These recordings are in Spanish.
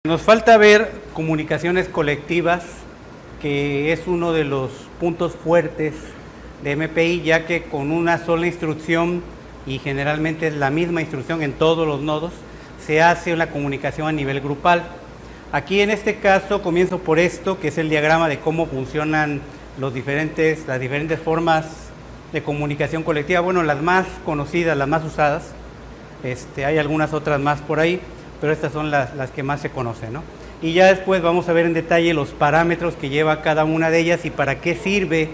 Nos falta ver comunicaciones colectivas, que es uno de los puntos fuertes de MPI, ya que con una sola instrucción, y generalmente es la misma instrucción en todos los nodos, se hace una comunicación a nivel grupal. Aquí en este caso comienzo por esto, que es el diagrama de cómo funcionan las diferentes formas de comunicación colectiva. Bueno, las más conocidas, las más usadas, hay algunas otras más por ahí, pero estas son las que más se conocen, ¿no? Y ya después vamos a ver en detalle los parámetros que lleva cada una de ellas y para qué sirve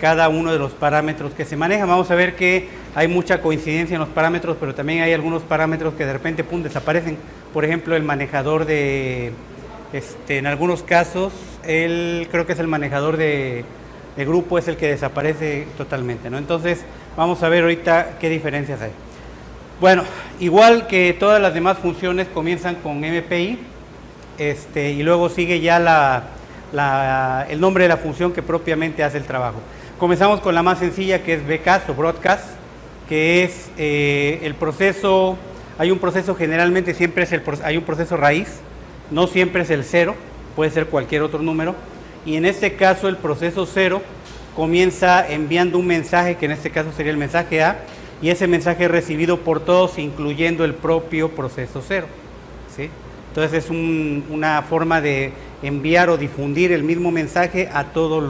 cada uno de los parámetros que se manejan. Vamos a ver que hay mucha coincidencia en los parámetros, pero también hay algunos parámetros que de repente desaparecen. Por ejemplo, el manejador de, en algunos casos, creo que es el manejador de grupo, es el que desaparece totalmente, ¿no? Entonces, vamos a ver ahorita qué diferencias hay. Bueno, igual que todas las demás funciones comienzan con MPI, y luego sigue ya el nombre de la función que propiamente hace el trabajo. Comenzamos con la más sencilla, que es bcast o broadcast, que es el proceso. Hay un proceso, generalmente siempre hay un proceso raíz, no siempre es el 0, puede ser cualquier otro número, y en este caso el proceso 0 comienza enviando un mensaje, que en este caso sería el mensaje A, y ese mensaje es recibido por todos, incluyendo el propio proceso 0, ¿sí? Entonces es una forma de enviar o difundir el mismo mensaje a todos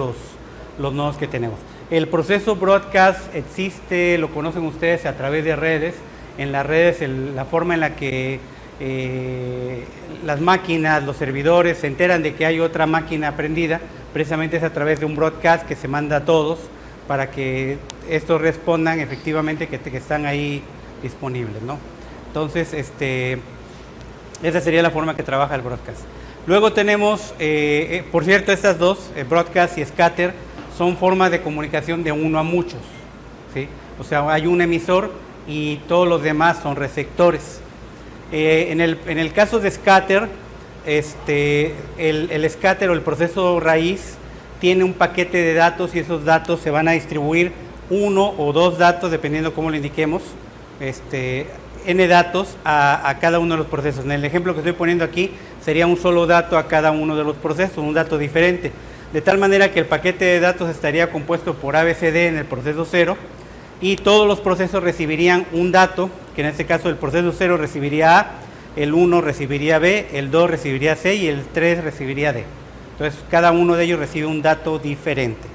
los nodos que tenemos. El proceso broadcast existe, lo conocen ustedes a través de redes. En las redes, la forma en la que las máquinas, los servidores se enteran de que hay otra máquina prendida, precisamente es a través de un broadcast que se manda a todos para que estos respondan efectivamente que están ahí disponibles, ¿no? Entonces, esa sería la forma que trabaja el broadcast. Luego tenemos, por cierto, estas dos, broadcast y scatter, son formas de comunicación de uno a muchos, ¿sí? O sea, hay un emisor y todos los demás son receptores. En el caso de scatter, el scatter o el proceso raíz tiene un paquete de datos y esos datos se van a distribuir uno o dos datos, dependiendo cómo lo indiquemos, n datos a cada uno de los procesos. En el ejemplo que estoy poniendo aquí, sería un solo dato a cada uno de los procesos, un dato diferente, de tal manera que el paquete de datos estaría compuesto por ABCD en el proceso 0, y todos los procesos recibirían un dato, que en este caso el proceso 0 recibiría A, el 1 recibiría B, el 2 recibiría C y el 3 recibiría D. Entonces, cada uno de ellos recibe un dato diferente.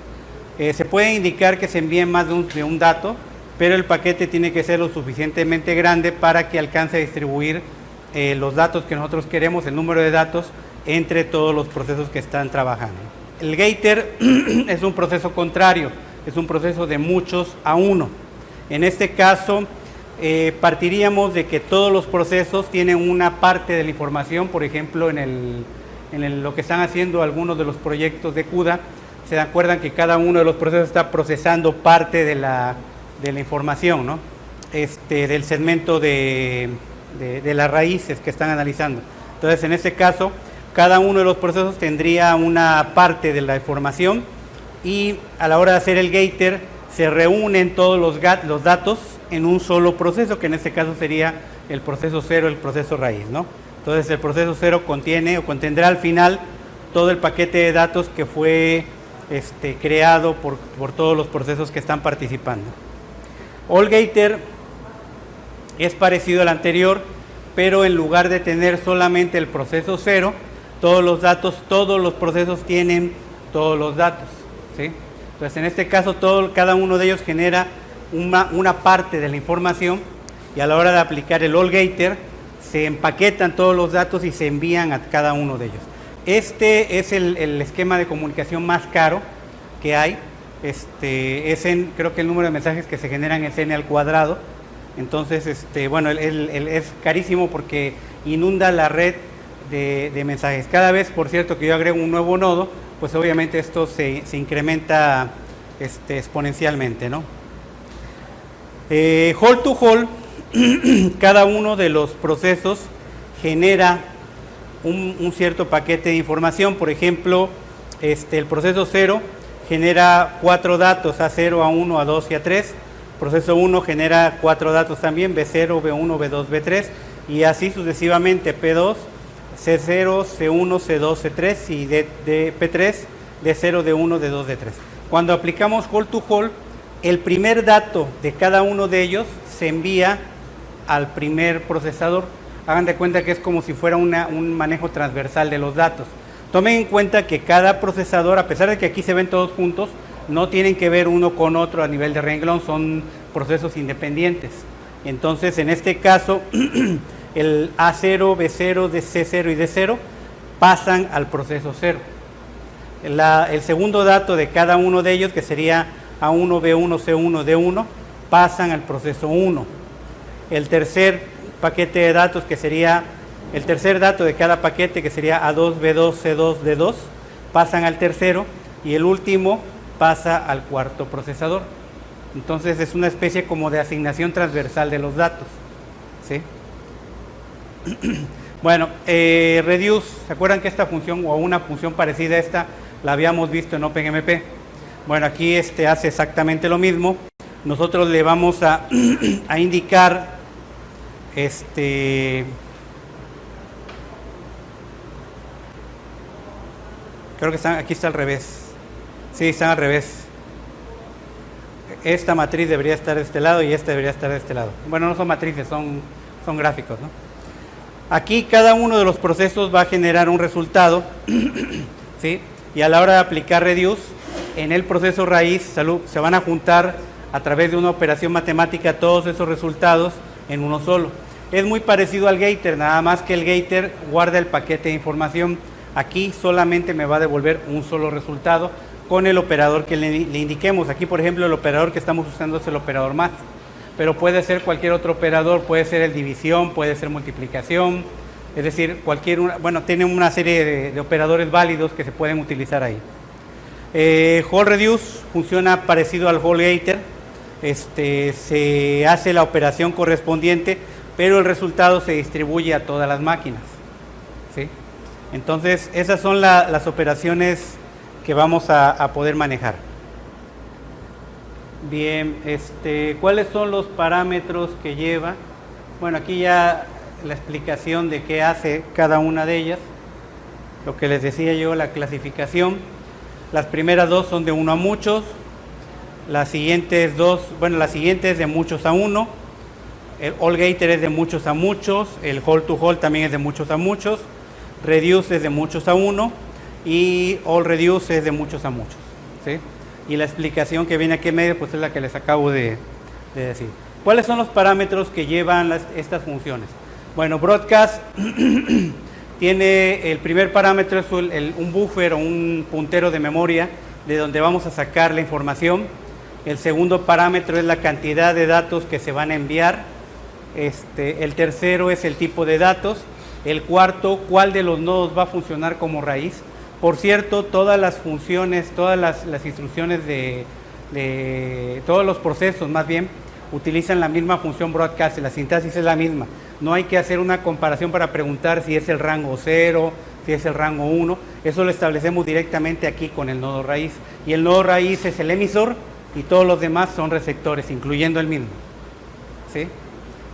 Se puede indicar que se envíen más de un dato, pero el paquete tiene que ser lo suficientemente grande para que alcance a distribuir los datos que nosotros queremos, el número de datos, entre todos los procesos que están trabajando. El gater es un proceso contrario, es un proceso de muchos a uno. En este caso, partiríamos de que todos los procesos tienen una parte de la información. Por ejemplo, lo que están haciendo algunos de los proyectos de CUDA, se acuerdan que cada uno de los procesos está procesando parte de la información, ¿no? Del segmento de las raíces que están analizando. Entonces, en este caso, cada uno de los procesos tendría una parte de la información y a la hora de hacer el gater se reúnen todos los datos en un solo proceso, que en este caso sería el proceso 0, el proceso raíz, ¿no? Entonces el proceso 0 contiene o contendrá al final todo el paquete de datos que fue creado por todos los procesos que están participando. AllGater es parecido al anterior, pero en lugar de tener solamente el proceso 0, todos los procesos tienen todos los datos, ¿sí? Entonces en este caso cada uno de ellos genera una parte de la información y a la hora de aplicar el AllGater se empaquetan todos los datos y se envían a cada uno de ellos. Este es el esquema de comunicación más caro que hay. Creo que el número de mensajes que se generan es n al cuadrado. Entonces, bueno, es carísimo porque inunda la red de mensajes. Cada vez, por cierto, que yo agrego un nuevo nodo, pues obviamente esto se incrementa exponencialmente, ¿no? Hall to hall, cada uno de los procesos genera un cierto paquete de información. Por ejemplo, el proceso 0 genera 4 datos, A0, A1, A2 y A3. Proceso 1 genera 4 datos también, B0, B1, B2, B3, y así sucesivamente, P2, C0, C1, C2, C3 y de P3, D0, D1, D2, D3. Cuando aplicamos Hall to Hall, el primer dato de cada uno de ellos se envía al primer procesador. Hagan de cuenta que es como si fuera un manejo transversal de los datos. Tomen en cuenta que cada procesador, a pesar de que aquí se ven todos juntos, no tienen que ver uno con otro a nivel de renglón, son procesos independientes. Entonces, en este caso, el A0, B0, C0 y D0 pasan al proceso 0. El segundo dato de cada uno de ellos, que sería A1, B1, C1, D1, pasan al proceso 1. El tercer paquete de datos, que sería el tercer dato de cada paquete, que sería A2, B2, C2, D2, pasan al tercero, y el último pasa al cuarto procesador. Entonces es una especie como de asignación transversal de los datos, ¿sí? Bueno, reduce, ¿se acuerdan que esta función o una función parecida a esta la habíamos visto en OpenMP? Bueno, aquí hace exactamente lo mismo. Nosotros le vamos a indicar creo que aquí está al revés. Sí, están al revés. Esta matriz debería estar de este lado y esta debería estar de este lado. Bueno, no son matrices, son gráficos, ¿no? Aquí cada uno de los procesos va a generar un resultado, ¿sí? Y a la hora de aplicar reduce, en el proceso raíz se van a juntar a través de una operación matemática todos esos resultados en uno solo. Es muy parecido al getter, nada más que el getter guarda el paquete de información. Aquí solamente me va a devolver un solo resultado con el operador que le indiquemos. Aquí, por ejemplo, el operador que estamos usando es el operador más, pero puede ser cualquier otro operador, puede ser el división, puede ser multiplicación, es decir, bueno, tiene una serie de operadores válidos que se pueden utilizar ahí. Hall reduce funciona parecido al Hall getter, se hace la operación correspondiente, pero el resultado se distribuye a todas las máquinas, ¿sí? Entonces, esas son las operaciones que vamos a poder manejar. Bien, ¿cuáles son los parámetros que lleva? Bueno, aquí ya la explicación de qué hace cada una de ellas. Lo que les decía yo, la clasificación. Las primeras dos son de 1 a muchos. Las siguientes dos, bueno, la siguiente es de muchos a 1. El all getter es de muchos a muchos. El hall to hall también es de muchos a muchos. Reduce es de muchos a 1. Y all reduce es de muchos a muchos, ¿sí? Y la explicación que viene aquí en medio pues es la que les acabo de decir. ¿Cuáles son los parámetros que llevan estas funciones? Bueno, broadcast tiene el primer parámetro, es un buffer o un puntero de memoria de donde vamos a sacar la información. El segundo parámetro es la cantidad de datos que se van a enviar. El tercero es el tipo de datos. El cuarto, cuál de los nodos va a funcionar como raíz. Por cierto, todas las funciones, todas las instrucciones todos los procesos más bien, utilizan la misma función broadcast, la sintaxis es la misma. No hay que hacer una comparación para preguntar si es el rango 0, si es el rango 1. Eso lo establecemos directamente aquí con el nodo raíz. Y el nodo raíz es el emisor y todos los demás son receptores, incluyendo el mismo, ¿sí?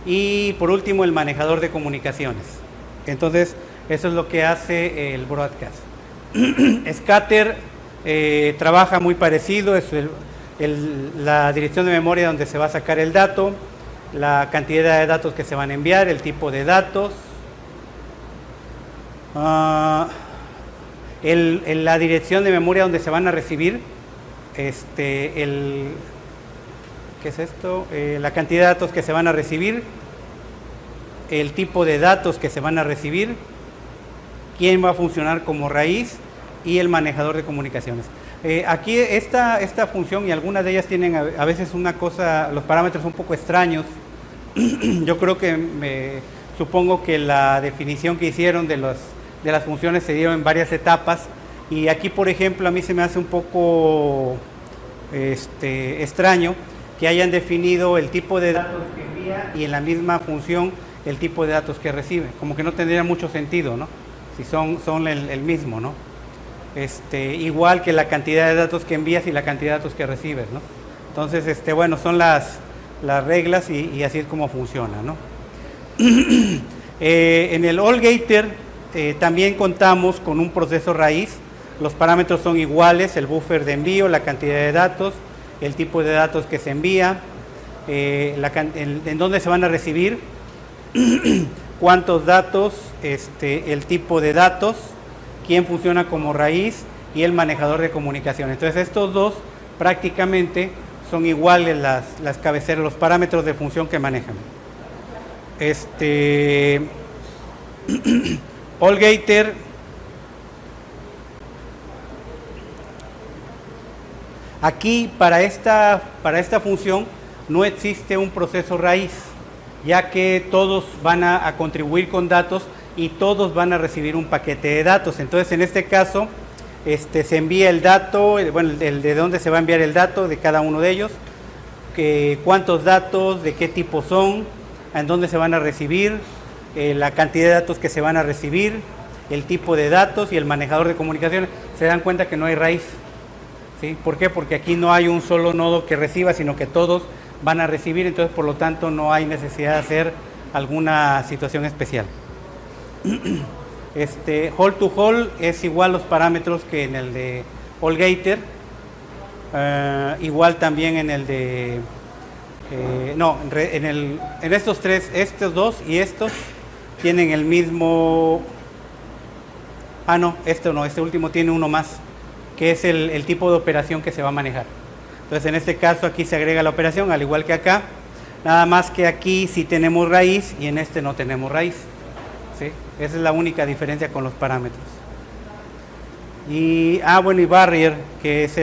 Y por último, el manejador de comunicaciones. Entonces, eso es lo que hace el broadcast. Scatter trabaja muy parecido, es la dirección de memoria donde se va a sacar el dato, la cantidad de datos que se van a enviar, el tipo de datos, la dirección de memoria donde se van a recibir, ¿qué es esto? La cantidad de datos que se van a recibir, el tipo de datos que se van a recibir, quién va a funcionar como raíz y el manejador de comunicaciones. Aquí esta función y algunas de ellas tienen a veces una cosa, los parámetros un poco extraños. Yo creo que supongo que la definición que hicieron de las funciones se dieron en varias etapas y aquí, por ejemplo, a mí se me hace un poco extraño que hayan definido el tipo de datos que envía y en la misma función el tipo de datos que recibe. Como que no tendría mucho sentido, ¿no? Si son el mismo, ¿no? Igual que la cantidad de datos que envías y la cantidad de datos que recibes, ¿no? Entonces, bueno, son las reglas y así es como funciona, ¿no? En el all getter también contamos con un proceso raíz. Los parámetros son iguales, el buffer de envío, la cantidad de datos, el tipo de datos que se envía, en dónde se van a recibir, cuántos datos, el tipo de datos, quién funciona como raíz y el manejador de comunicación. Entonces estos dos prácticamente son iguales las cabeceras, los parámetros de función que manejan. Allgater aquí para esta función no existe un proceso raíz, ya que todos van a contribuir con datos y todos van a recibir un paquete de datos. Entonces en este caso se envía el dato, bueno, de dónde se va a enviar el dato de cada uno de ellos, cuántos datos, de qué tipo son, en dónde se van a recibir, la cantidad de datos que se van a recibir, el tipo de datos y el manejador de comunicaciones. Se dan cuenta que no hay raíz, ¿sí? ¿Por qué? Porque aquí no hay un solo nodo que reciba, sino que todos van a recibir, entonces por lo tanto no hay necesidad de hacer alguna situación especial. Hall to Hall es igual los parámetros que en el de Allgater, igual también en el de en estos tres, estos dos y estos tienen el mismo. Este último tiene uno más, que es el tipo de operación que se va a manejar. Entonces en este caso aquí se agrega la operación, al igual que acá, nada más que aquí sí tenemos raíz y en este no tenemos raíz, ¿sí? Esa es la única diferencia con los parámetros. Y barrier, que es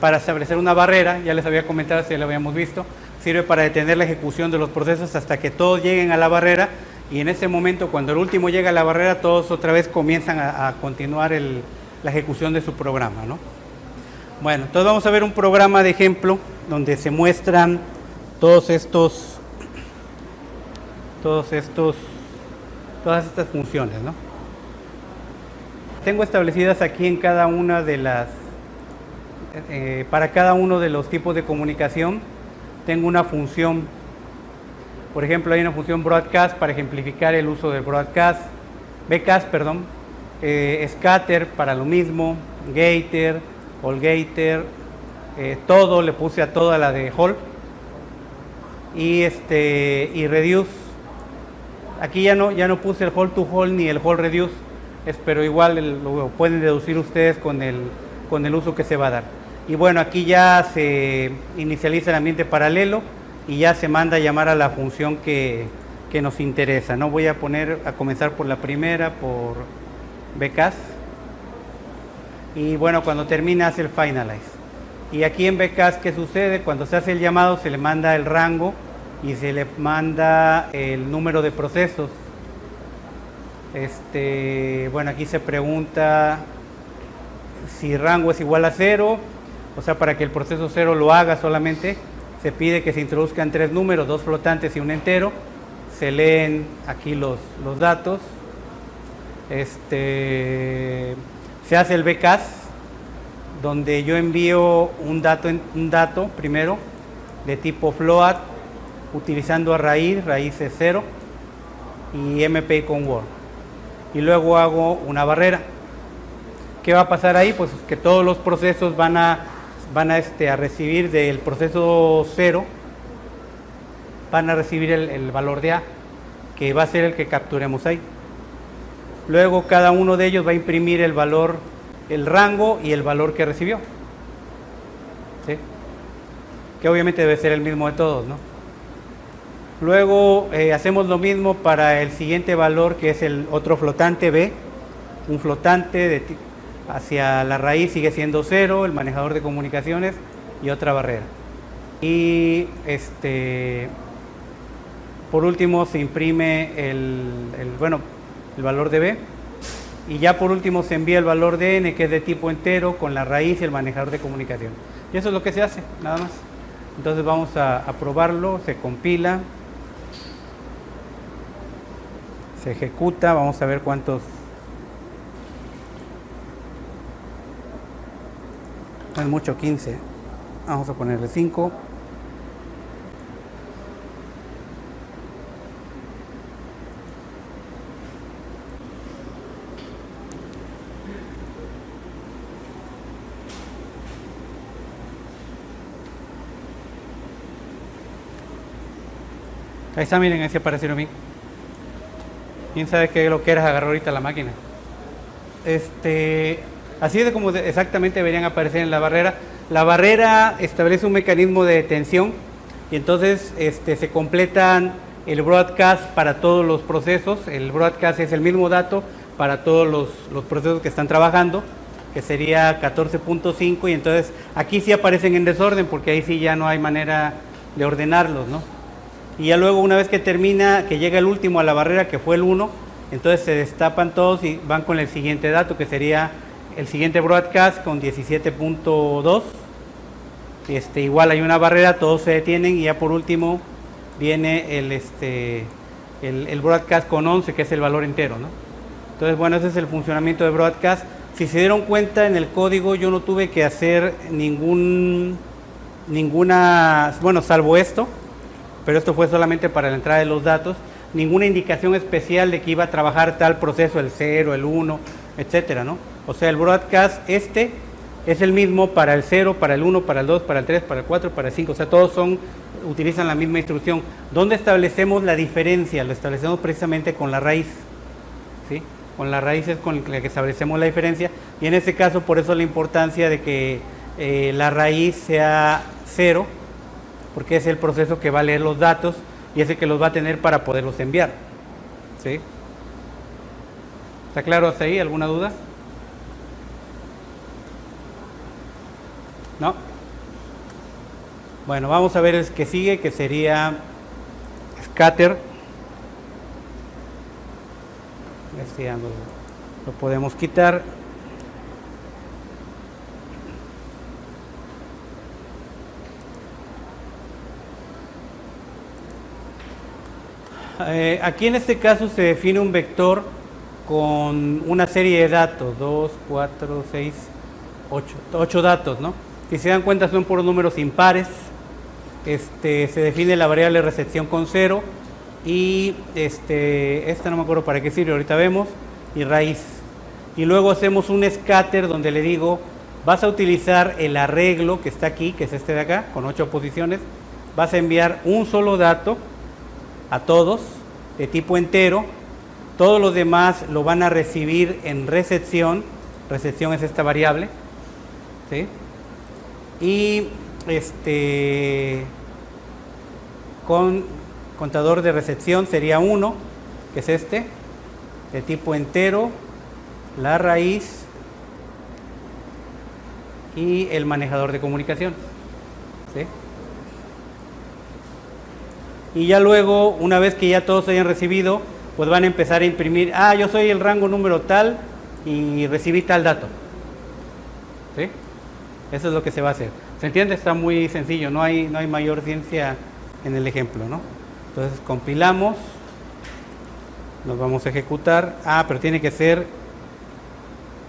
para establecer una barrera, ya les había comentado, si ya lo habíamos visto, sirve para detener la ejecución de los procesos hasta que todos lleguen a la barrera, y en ese momento, cuando el último llega a la barrera, todos otra vez comienzan a continuar la ejecución de su programa, ¿no? Bueno, entonces vamos a ver un programa de ejemplo donde se muestran todas estas funciones, ¿no? Tengo establecidas aquí en cada una de para cada uno de los tipos de comunicación, tengo una función. Por ejemplo, hay una función broadcast para ejemplificar el uso del broadcast, bcast, scatter para lo mismo, gater, allgater, todo, le puse a toda la de Hall, y reduce. Aquí ya no puse el Hall to Hall ni el Hall reduce, pero igual lo pueden deducir ustedes con el uso que se va a dar. Y bueno, aquí ya se inicializa el ambiente paralelo y ya se manda a llamar a la función que nos interesa, ¿no? Voy a comenzar por la primera, por bcast, y bueno, cuando termina hace el finalize. Y aquí en bcast, ¿qué sucede? Cuando se hace el llamado se le manda el rango y se le manda el número de procesos. Bueno, aquí se pregunta si rango es igual a 0, o sea, para que el proceso 0 lo haga solamente, se pide que se introduzcan 3 números, 2 flotantes y un entero. Se leen aquí los datos. Se hace el bcast, donde yo envío un dato primero de tipo float, utilizando a raíz es 0 y MPI con Word, y luego hago una barrera. ¿Qué va a pasar ahí? Pues que todos los procesos van a recibir del proceso 0, van a recibir el valor de A, que va a ser el que capturemos ahí. Luego cada uno de ellos va a imprimir el valor, el rango y el valor que recibió, ¿sí? Que obviamente debe ser el mismo de todos, ¿no? Luego hacemos lo mismo para el siguiente valor, que es el otro flotante B. Un flotante hacia la raíz sigue siendo 0, el manejador de comunicaciones y otra barrera. Y por último se imprime el valor de B, y ya por último se envía el valor de N, que es de tipo entero, con la raíz y el manejador de comunicación. Y eso es lo que se hace, nada más. Entonces vamos a probarlo. Se compila, se ejecuta, vamos a ver cuántos. No es mucho, 15. Vamos a ponerle 5. Ahí está, miren, ahí se aparecieron bien. ¿Quién sabe qué lo que era agarrar ahorita la máquina? Así es como exactamente deberían aparecer en la barrera. La barrera establece un mecanismo de detención y entonces se completan el broadcast para todos los procesos. El broadcast es el mismo dato para todos los procesos que están trabajando, que sería 14.5, y entonces aquí sí aparecen en desorden porque ahí sí ya no hay manera de ordenarlos, ¿no? Y ya luego, una vez que termina, que llega el último a la barrera, que fue el 1, entonces se destapan todos y van con el siguiente dato, que sería el siguiente broadcast con 17.2. Igual hay una barrera, todos se detienen y ya por último viene el broadcast con 11, que es el valor entero, ¿no? Entonces, bueno, ese es el funcionamiento de broadcast. Si se dieron cuenta, en el código yo no tuve que hacer ninguna, bueno, salvo esto, pero esto fue solamente para la entrada de los datos, ninguna indicación especial de que iba a trabajar tal proceso, el 0, el 1, etcétera, ¿no? O sea, el broadcast es el mismo para el 0, para el 1, para el 2, para el 3, para el 4, para el 5, o sea, todos utilizan la misma instrucción. ¿Dónde establecemos la diferencia? Lo establecemos precisamente con la raíz, ¿sí? Con la raíz es con la que establecemos la diferencia, y en este caso, por eso la importancia de que la raíz sea 0, porque es el proceso que va a leer los datos y es el que los va a tener para poderlos enviar, ¿sí? ¿Está claro hasta ahí? ¿Alguna duda? ¿No? Bueno, vamos a ver el que sigue, que sería scatter. Este ya lo podemos quitar. Aquí en este caso se define un vector con una serie de datos, 2, 4, 6, 8 datos, ¿no? Si se dan cuenta, son puros números impares. Se define la variable recepción con 0 y esta no me acuerdo para qué sirve, ahorita vemos, y raíz. Y luego hacemos un scatter donde le digo, vas a utilizar el arreglo que está aquí, que es este de acá, con 8 posiciones, vas a enviar un solo dato a todos, de tipo entero. Todos los demás lo van a recibir en recepción. Recepción es esta variable, ¿sí? Y con contador de recepción sería 1, que es de tipo entero, la raíz y el manejador de comunicación, ¿sí? Y ya luego, una vez que ya todos hayan recibido, pues van a empezar a imprimir, yo soy el rango número tal y recibí tal dato, ¿sí? Eso es lo que se va a hacer. ¿Se entiende? Está muy sencillo, no hay mayor ciencia en el ejemplo, ¿no? Entonces compilamos, nos vamos a ejecutar, pero tiene que ser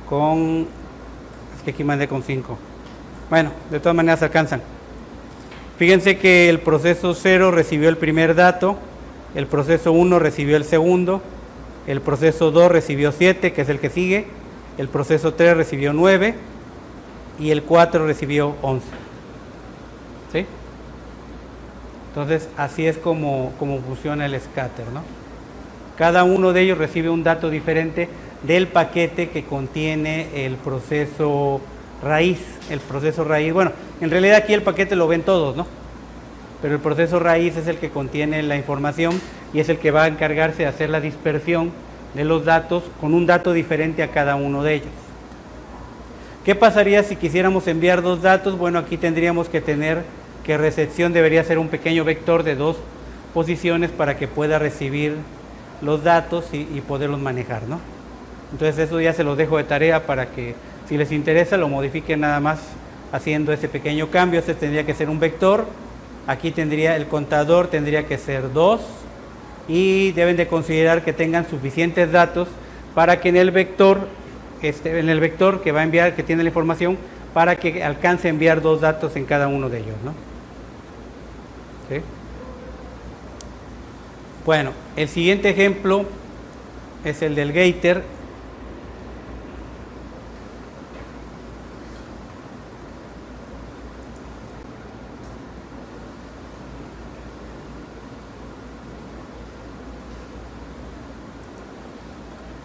es que aquí mandé con 5. Bueno, de todas maneras alcanzan. Fíjense que el proceso 0 recibió el primer dato, el proceso 1 recibió el segundo, el proceso 2 recibió 7, que es el que sigue, el proceso 3 recibió 9 y el 4 recibió 11. ¿Sí? Entonces, así es como funciona el scatter, ¿no? Cada uno de ellos recibe un dato diferente del paquete que contiene el proceso raíz. El proceso raíz, bueno, en realidad aquí el paquete lo ven todos, ¿no? Pero el proceso raíz es el que contiene la información y es el que va a encargarse de hacer la dispersión de los datos con un dato diferente a cada uno de ellos. ¿Qué pasaría si quisiéramos enviar dos datos? Bueno, aquí tendríamos que tener que recepción debería ser un pequeño vector de 2 posiciones para que pueda recibir los datos y poderlos manejar, ¿no? Entonces eso ya se los dejo de tarea para que si les interesa lo modifiquen nada más haciendo ese pequeño cambio. Este tendría que ser un vector, aquí tendría el contador, tendría que ser 2 y deben de considerar que tengan suficientes datos para que en el vector que va a enviar, que tiene la información, para que alcance a enviar 2 datos en cada uno de ellos, ¿no? ¿Sí? Bueno, el siguiente ejemplo es el del Gator.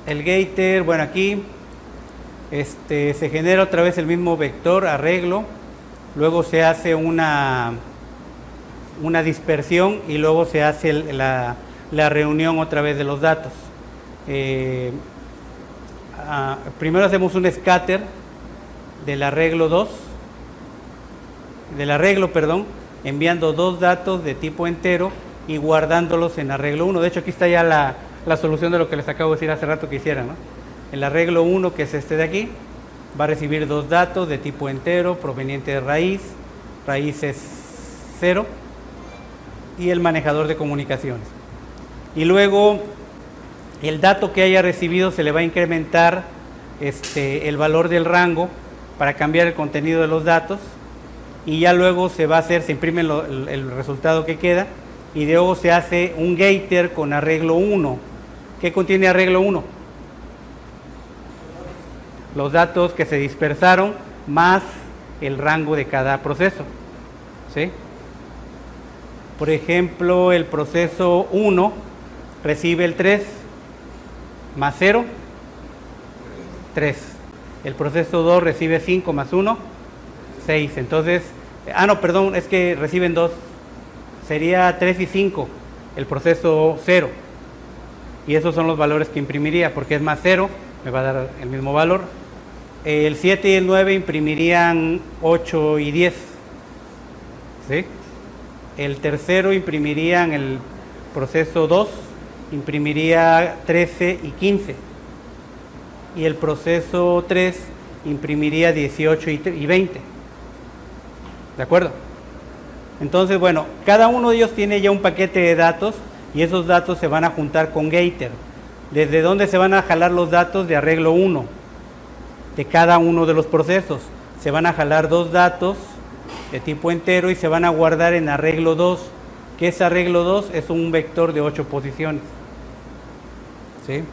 El gaiter, bueno, aquí se genera otra vez el mismo vector, arreglo, luego se hace una dispersión y luego se hace la reunión otra vez de los datos. Primero hacemos un scatter del arreglo, enviando dos datos de tipo entero y guardándolos en arreglo 1. De hecho, aquí está ya la solución de lo que les acabo de decir hace rato que hicieran, ¿no? El arreglo 1, que es este de aquí, va a recibir dos datos de tipo entero proveniente de raíz es 0, y el manejador de comunicaciones. Y luego el dato que haya recibido se le va a incrementar el valor del rango para cambiar el contenido de los datos, y ya luego se imprime el resultado que queda, y luego se hace un gaiter con arreglo 1. ¿Qué contiene arreglo 1? Los datos que se dispersaron más el rango de cada proceso, ¿sí? Por ejemplo, el proceso 1 recibe el 3 más 0, 3. El proceso 2 recibe 5 más 1, 6. Entonces, es que reciben 2. Sería 3 y 5 el proceso 0. Y esos son los valores que imprimiría, porque es más 0, me va a dar el mismo valor. El 7 y el 9 imprimirían 8 y 10. ¿Sí? El tercero imprimiría en el proceso 2, imprimiría 13 y 15. Y el proceso 3 imprimiría 18 y 20. ¿De acuerdo? Entonces, bueno, cada uno de ellos tiene ya un paquete de datos y esos datos se van a juntar con gaiter. ¿Desde dónde se van a jalar los datos? De arreglo 1, de cada uno de los procesos. Se van a jalar dos datos de tipo entero y se van a guardar en arreglo 2. ¿Qué es arreglo 2? Es un vector de 8 posiciones. ¿Sí?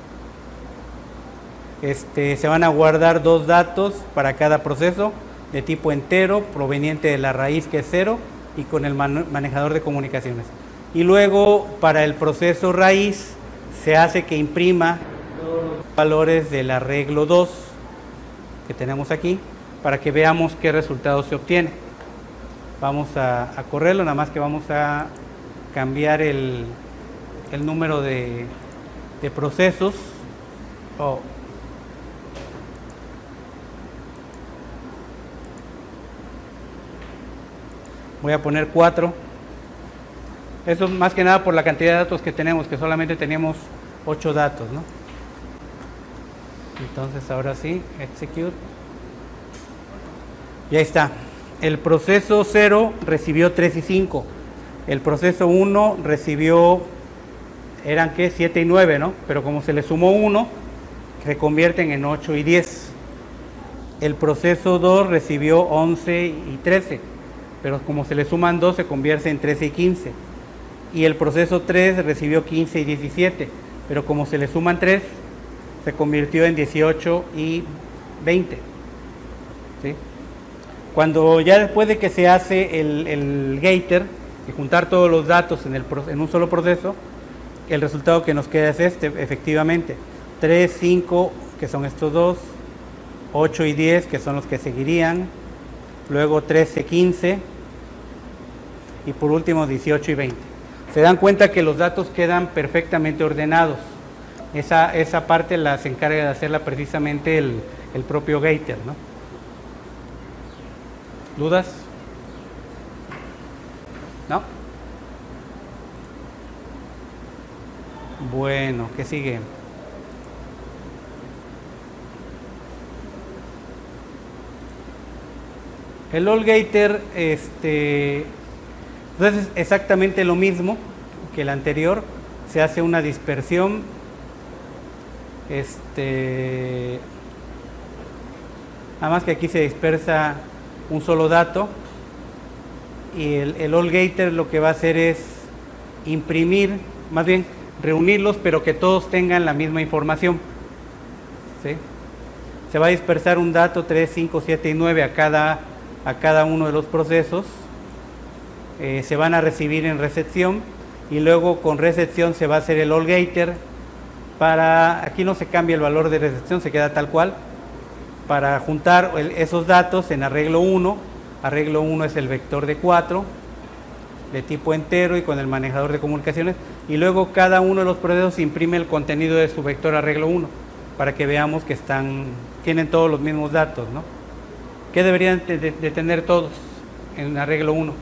Se van a guardar dos datos para cada proceso de tipo entero, proveniente de la raíz, que es 0, y con el manejador de comunicaciones. Y luego, para el proceso raíz, se hace que imprima todos los valores del arreglo 2 que tenemos aquí, para que veamos qué resultado se obtiene. Vamos a correrlo, nada más que vamos a cambiar el número de procesos. Voy a poner 4. Eso más que nada por la cantidad de datos que tenemos, que solamente teníamos 8 datos, ¿no? Entonces ahora sí, execute. Y ahí está. El proceso 0 recibió 3 y 5. El proceso 1 recibió, eran ¿qué? 7 y 9, ¿no? Pero como se le sumó 1, se convierten en 8 y 10. El proceso 2 recibió 11 y 13, pero como se le suman 2, se convierte en 13 y 15. Y el proceso 3 recibió 15 y 17, pero como se le suman 3, se convirtió en 18 y 20. ¿Sí? Cuando ya después de que se hace el gaiter, y juntar todos los datos en un solo proceso, el resultado que nos queda es efectivamente. 3, 5, que son estos dos, 8 y 10, que son los que seguirían, luego 13, 15, y por último 18 y 20. Se dan cuenta que los datos quedan perfectamente ordenados. Esa parte se encarga de hacerla precisamente el propio gaiter, ¿no? ¿Dudas? ¿No? Bueno, ¿qué sigue? El all gaiter, entonces exactamente lo mismo que el anterior. Se hace una dispersión, nada más que aquí se dispersa un solo dato, y el all gaiter lo que va a hacer es imprimir, más bien reunirlos, pero que todos tengan la misma información. ¿Sí? Se va a dispersar un dato 3, 5, 7 y 9 a cada uno de los procesos. Se van a recibir en recepción, y luego con recepción se va a hacer el all gaiter aquí no se cambia el valor de recepción, se queda tal cual. Para juntar esos datos en arreglo 1 es el vector de 4 de tipo entero y con el manejador de comunicaciones, y luego cada uno de los procesos imprime el contenido de su vector arreglo 1 para que veamos que tienen todos los mismos datos, ¿no? ¿Qué deberían de tener todos en arreglo 1?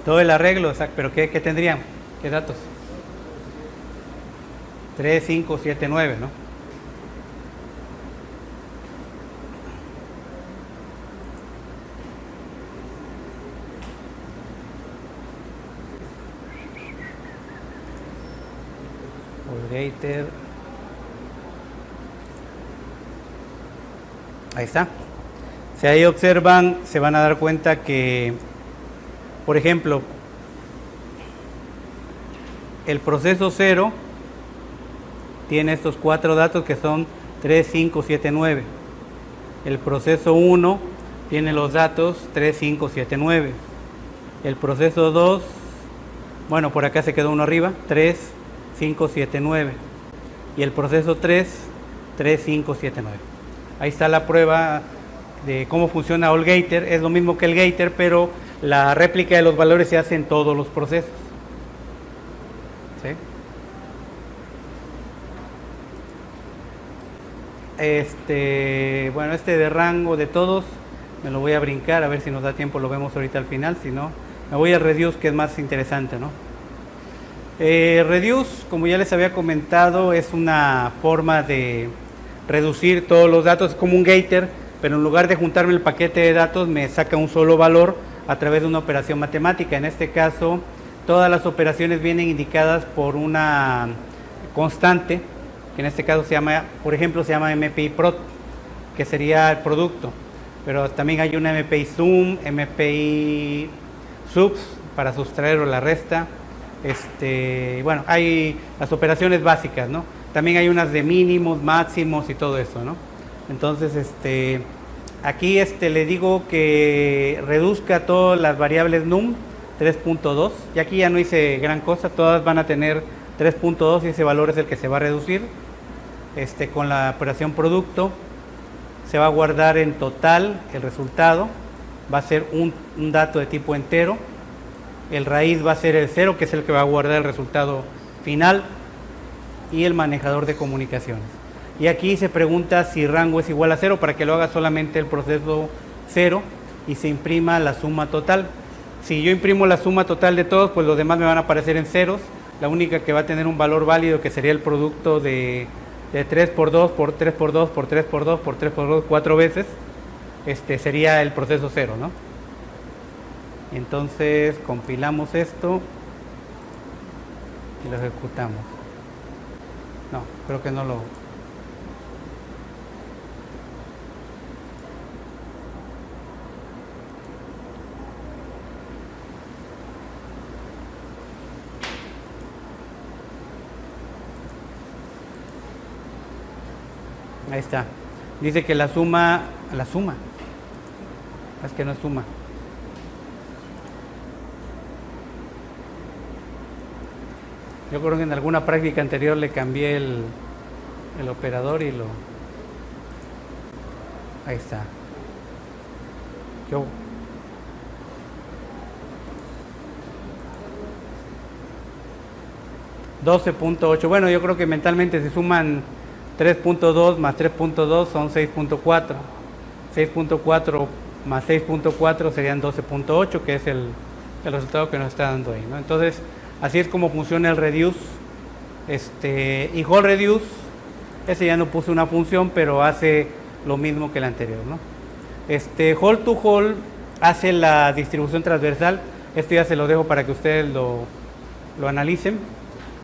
Todo el arreglo, exacto, pero ¿qué tendrían? ¿Qué datos? 3, 5, 7, 9, ¿no? Gator. Ahí está. Si ahí observan, se van a dar cuenta que, por ejemplo, el proceso 0 tiene estos 4 datos que son 3, 5, 7, 9. El proceso 1 tiene los datos 3, 5, 7, 9. El proceso 2, bueno, por acá se quedó uno arriba, 3, 5, 7, 9. Y el proceso 3, 3, 5, 7, 9. Ahí está la prueba de cómo funciona AllGator. Es lo mismo que el Gator, pero la réplica de los valores se hace en todos los procesos. ¿Sí? Bueno, de rango de todos me lo voy a brincar, a ver si nos da tiempo, lo vemos ahorita al final. Si no, me voy a Reduce, que es más interesante, ¿no? Reduce, como ya les había comentado, es una forma de reducir todos los datos, es como un Gator, pero en lugar de juntarme el paquete de datos me saca un solo valor a través de una operación matemática. En este caso, todas las operaciones vienen indicadas por una constante, que en este caso se llama, por ejemplo, se llama MPI Prod, que sería el producto, pero también hay una MPI Sum, MPI Subs para sustraer o la resta. Bueno, hay las operaciones básicas, ¿no? También hay unas de mínimos, máximos y todo eso, ¿no? Entonces, aquí le digo que reduzca todas las variables num 3.2, y aquí ya no hice gran cosa, todas van a tener 3.2 y ese valor es el que se va a reducir. Con la operación producto se va a guardar en total el resultado, va a ser un dato de tipo entero. El raíz va a ser el 0, que es el que va a guardar el resultado final, y el manejador de comunicaciones. Y aquí se pregunta si rango es igual a 0 para que lo haga solamente el proceso 0 y se imprima la suma total. Si yo imprimo la suma total de todos, pues los demás me van a aparecer en ceros. La única que va a tener un valor válido, que sería el producto de 3 por 2 por 3 por 2 por 3 por 2 por 3 por 2 4 veces, sería el proceso 0, ¿no? Entonces compilamos esto y lo ejecutamos. No, creo que no lo... Ahí está. Dice que la suma, es que no es suma. Yo creo que en alguna práctica anterior le cambié el operador y lo... Ahí está. 12.8. Bueno, yo creo que mentalmente se suman 3.2 más 3.2 son 6.4. 6.4 más 6.4 serían 12.8, que es el resultado que nos está dando ahí, ¿no? Entonces, así es como funciona el reduce. Y whole reduce, ese ya no puse una función, pero hace lo mismo que el anterior, ¿no? Whole to whole hace la distribución transversal. Esto ya se lo dejo para que ustedes lo analicen.